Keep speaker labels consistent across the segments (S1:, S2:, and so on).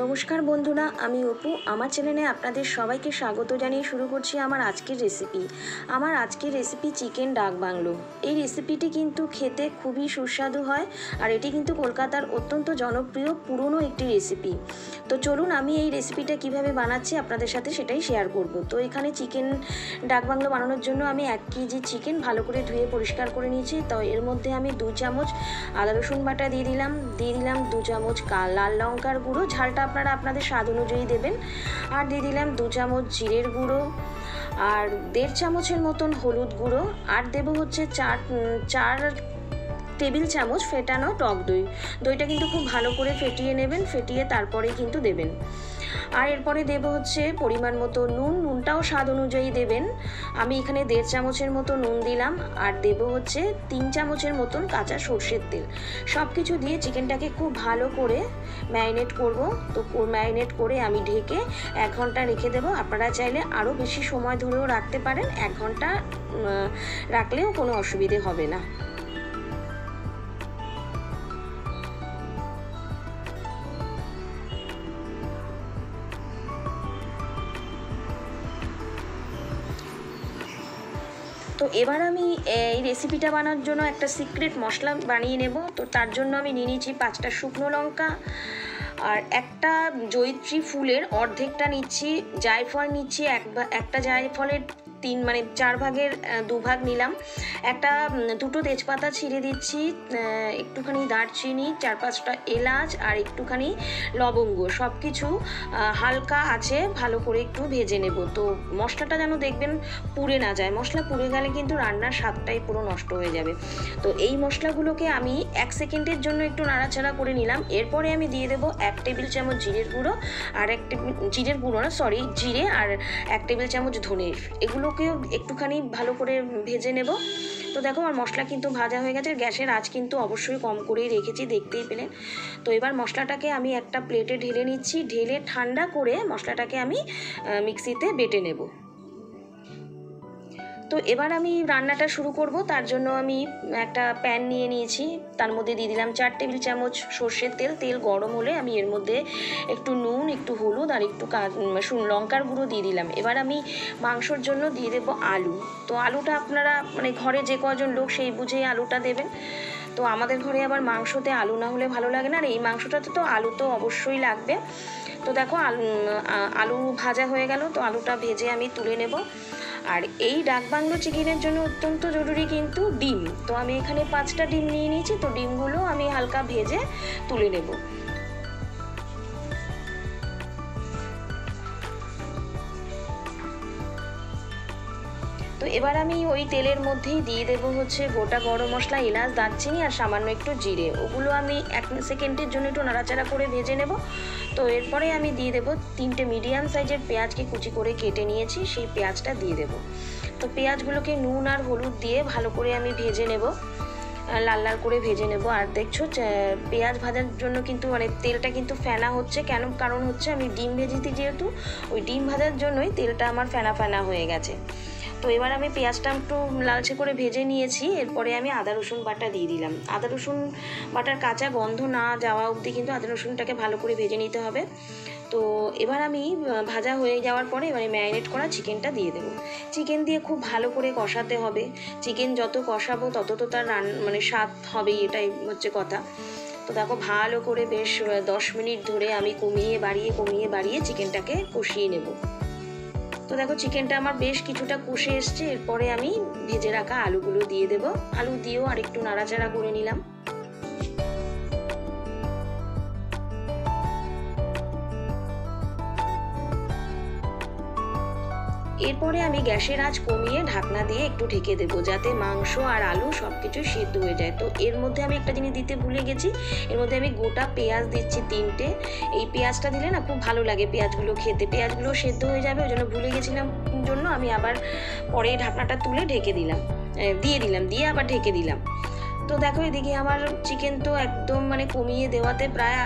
S1: নমস্কার বন্ধুরা, আমি অপু। আমার চ্যানেলে আপনাদের সবাইকে স্বাগত জানিয়ে শুরু করছি আমার আজকের রেসিপি চিকেন ডাক বাংলো। এই রেসিপিটি কিন্তু খেতে খুবই সুস্বাদু হয়, আর এটি কিন্তু কলকাতার অত্যন্ত জনপ্রিয় পুরনো একটি রেসিপি। তো চলুন আমি এই রেসিপিটা কিভাবে বানাচ্ছি আপনাদের সাথে সেটাই শেয়ার করব। তো এখানে চিকেন ডাক বাংলো বানানোর জন্য আমি 1 কেজি চিকেন ভালো করে ধুয়ে পরিষ্কার করে নিয়েছি। তো এর মধ্যে আমি 2 চামচ আদা রসুন বাটা দিয়ে দিলাম 2 চামচ লাল লঙ্কার গুঁড়ো, ঝালটা আপনারা আপনাদের স্বাদ অনুযায়ী দেবেন, আর দিয়ে দিলাম 2 চামচ জিরের গুঁড়ো, আর 1.5 চামচের মতন হলুদ গুঁড়ো, আর দেবো হচ্ছে 4 টেবিল চামচ ফেটানো টক দইটা কিন্তু খুব ভালো করে ফেটিয়ে নেবেন, ফেটিয়ে তারপরেই কিন্তু দেবেন। আর এরপরে দেবো হচ্ছে পরিমাণ মতো নুনটাও স্বাদ অনুযায়ী দেবেন। আমি এখানে 1.5 চামচের মতো নুন দিলাম, আর দেবো হচ্ছে 3 চামচের মতন কাঁচা সর্ষের তেল। সব কিছু দিয়ে চিকেনটাকে খুব ভালো করে ম্যারিনেট করব। তো ম্যারিনেট করে আমি ঢেকে 1 ঘন্টা রেখে দেবো। আপনারা চাইলে আরও বেশি সময় ধরেও রাখতে পারেন, 1 ঘন্টা রাখলেও কোনো অসুবিধে হবে না। তো এবার আমি এই রেসিপিটা বানানোর জন্য একটা সিক্রেট মশলা বানিয়ে নেব। তো তার জন্য আমি নিয়ে নিয়েছি 5টা শুকনো লঙ্কা, আর একটা জয়িত্রী ফুলের অর্ধেকটা নিচ্ছি, জায়ফল নিচ্ছি একটা জায়ফলের 4 ভাগের 2 ভাগ নিলাম, দুটো তেজপাতা ছিঁড়ে দিচ্ছি, একটুখানি দারচিনি, 4-5টা এলাচ, আর একটুখানি লবঙ্গ। সব কিছু হালকা আছে ভালো করে একটু ভেজে নেব। তো মশলাটা যেন দেখবেন পুড়ে না যায়, মশলা পুড়ে গেলে কিন্তু রান্নার স্বাদটাই পুরো নষ্ট হয়ে যাবে। তো এই মশলাগুলোকে আমি 1 সেকেন্ডের জন্য একটু নাড়াচাড়া করে নিলাম। এরপরে আমি দিয়ে দেবো 1 টেবিল চামচ জিরের গুঁড়ো, আর জিরে, আর 1 টেবিল চামচ ধনে। এগুলোকেও একটুখানি ভালো করে ভেজে নেব। তো দেখো আমার মশলা কিন্তু ভাজা হয়ে গেছে, গ্যাসের আঁচ কিন্তু অবশ্যই কম করেই রেখেছি, দেখতেই পেলেন। তো এবার মশলাটাকে আমি একটা প্লেটে ঢেলে নিচ্ছি, ঢেলে ঠান্ডা করে মশলাটাকে আমি মিক্সিতে বেটে নেব। তো এবার আমি রান্নাটা শুরু করব। তার জন্য আমি একটা প্যান নিয়ে নিয়েছি, তার মধ্যে দিয়ে দিলাম 4 টেবিল চামচ সর্ষের তেল। তেল গরম হলে আমি এর মধ্যে একটু নুন, একটু হলুদ, আর একটু লঙ্কার গুঁড়ো দিয়ে দিলাম। এবার আমি মাংসর জন্য দিয়ে দেবো আলু। তো আলুটা আপনারা ঘরে যে কজন লোক সেই বুঝেই আলুটা দেবেন। তো আমাদের ঘরে আবার মাংসতে আলু না হলে ভালো লাগে না, আর এই মাংসটাতে তো আলু তো অবশ্যই লাগবে। তো দেখো আলু ভাজা হয়ে গেল, তো আলুটা ভেজে আমি তুলে নেব। আর এই ডাক বাংলো চিকেনের জন্য অত্যন্ত জরুরি কিন্তু ডিম। তো আমি এখানে 5টা ডিম নিয়ে নিয়েছি, তো ডিমগুলো আমি হালকা ভেজে তুলে নেব। তো এবার আমি ওই তেলের মধ্যেই দিয়ে দেবো হচ্ছে গোটা গরম মশলা, এলাচ, দারচিনি, আর সামান্য একটু জিরে। ওগুলো আমি 1 সেকেন্ডের জন্য একটু নাড়াচাড়া করে ভেজে নেব। তো এরপরে আমি দিয়ে দেবো 3টে মিডিয়াম সাইজের পেঁয়াজকে কুচি করে কেটে নিয়েছি, সেই পেঁয়াজটা দিয়ে দেবো। তো পেঁয়াজগুলোকে নুন আর হলুদ দিয়ে ভালো করে আমি ভেজে নেব, লাল লাল করে ভেজে নেব। আর দেখছো পেঁয়াজ ভাজার জন্য কিন্তু তেলটা কিন্তু ফেনা হচ্ছে, কারণ হচ্ছে আমি ডিম ভেজেছি, যেহেতু ওই ডিম ভাজার জন্যই তেলটা আমার ফেনা হয়ে গেছে। তো এবার আমি পেঁয়াজটা একটু লালচে করে ভেজে নিয়েছি। এরপরে আমি আদা রসুন বাটা দিয়ে দিলাম। আদা রসুন বাটার কাঁচা গন্ধ না যাওয়া অবধি কিন্তু আদা রসুনটাকে ভালো করে ভেজে নিতে হবে। তো এবার আমি ভাজা হয়ে যাওয়ার পরে এবারে ম্যারিনেট করা চিকেনটা দিয়ে দেবো। চিকেন দিয়ে খুব ভালো করে কষাতে হবে। চিকেন যত কষাবো তত তো তার স্বাদ হবেই, এটাই হচ্ছে কথা। তো দেখো ভালো করে বেশ 10 মিনিট ধরে আমি কমিয়ে বাড়িয়ে চিকেনটাকে কষিয়ে নেব। তো দেখো চিকেনটা আমার বেশ কিছুটা কষে এসছে। এরপরে আমি ভেজে রাখা আলুগুলো দিয়ে দেবো। আলু দিয়েও আরেকটু নাড়াচাড়া করে নিলাম। এরপরে আমি গ্যাসের আঁচ কমিয়ে ঢাকনা দিয়ে একটু ঢেকে দেবো, যাতে মাংস আর আলু সব কিছু সেদ্ধ হয়ে যায়। তো এর মধ্যে আমি একটা জিনিস দিতে ভুলে গেছি, এর মধ্যে আমি গোটা পেঁয়াজ দিচ্ছি 3টে। এই পেঁয়াজটা দিলে না খুব ভালো লাগে পেঁয়াজগুলো খেতে, পেঁয়াজগুলো সেদ্ধ হয়ে যাবে, ওই জন্য ভুলে গেছিলাম জন্য আমি আবার পরে ঢাকনাটা তুলে দিয়ে আবার ঢেকে দিলাম। তো দেখো এদিকে আমার চিকেন তো একদম মানে কমিয়ে দেওয়াতে প্রায়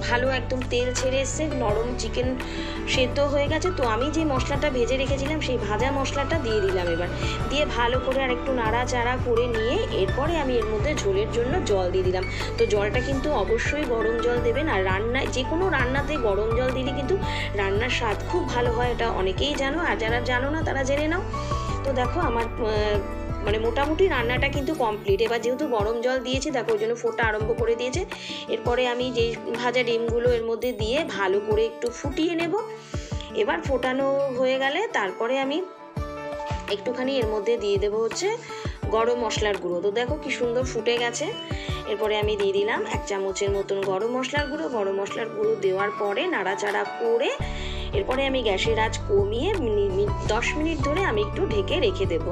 S1: ভালো একদম তেল ছেড়ে এসছে, নরম চিকেন সেদ্ধ হয়ে গেছে। তো আমি যে মশলাটা ভেজে রেখেছিলাম সেই ভাজা মশলাটা দিয়ে দিলাম, এবার দিয়ে ভালো করে আর একটু নাড়াচাড়া করে নিয়ে এরপরে আমি এর মধ্যে ঝোলের জন্য জল দিয়ে দিলাম। তো জলটা কিন্তু অবশ্যই গরম জল দেবেন, আর রান্নায় যে কোনো রান্নাতে গরম জল দিলে কিন্তু রান্নার স্বাদ খুব ভালো হয়, এটা অনেকেই জানো, আর যারা জানো না তারা জেনে নাও। তো দেখো আমার মানে মোটামুটি রান্নাটা কিন্তু কমপ্লিট। এবার যেহেতু গরম জল দিয়েছি দেখো ওই জন্য ফোটা আরম্ভ করে দিয়েছে। এরপরে আমি যেই ভাজা ডিমগুলো এর মধ্যে দিয়ে ভালো করে একটু ফুটিয়ে নেব। এবার ফোটানো হয়ে গেলে তারপরে আমি একটুখানি এর মধ্যে দিয়ে দেবো হচ্ছে গরম মশলার গুঁড়ো। তো দেখো কি সুন্দর ফুটে গেছে। এরপরে আমি দিয়ে দিলাম 1 চামচের মতন গরম মশলার গুঁড়ো। গরম মশলার গুঁড়ো দেওয়ার পরে নাড়াচাড়া করে এরপরে আমি গ্যাসের আঁচ কমিয়ে 10 মিনিট ধরে আমি একটু ঢেকে রেখে দেবো।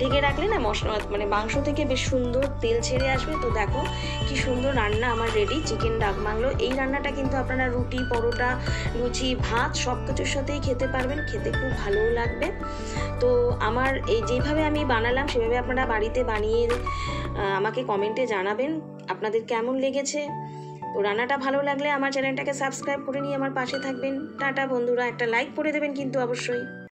S1: ঢেকে রাখলে না মশলা মানে মাংস থেকে বেশ সুন্দর তেল ছেড়ে আসবে। তো দেখো কি সুন্দর রান্না আমার রেডি, চিকেন ডাক বাংলো। এই রান্নাটা কিন্তু আপনারা রুটি, পরোটা, লুচি, ভাত সব কিছুর সাথেই খেতে পারবেন, খেতে খুব ভালোও লাগবে। তো আমার এই যেভাবে আমি বানালাম সেভাবে আপনারা বাড়িতে বানিয়ে আমাকে কমেন্টে জানাবেন আপনাদের কেমন লেগেছে। তো রান্নাটা ভালো লাগলে আমার চ্যানেলটাকে সাবস্ক্রাইব করে নিয়ে আমার পাশে থাকবেন। টাটা বন্ধুরা, একটা লাইক করে দেবেন কিন্তু অবশ্যই।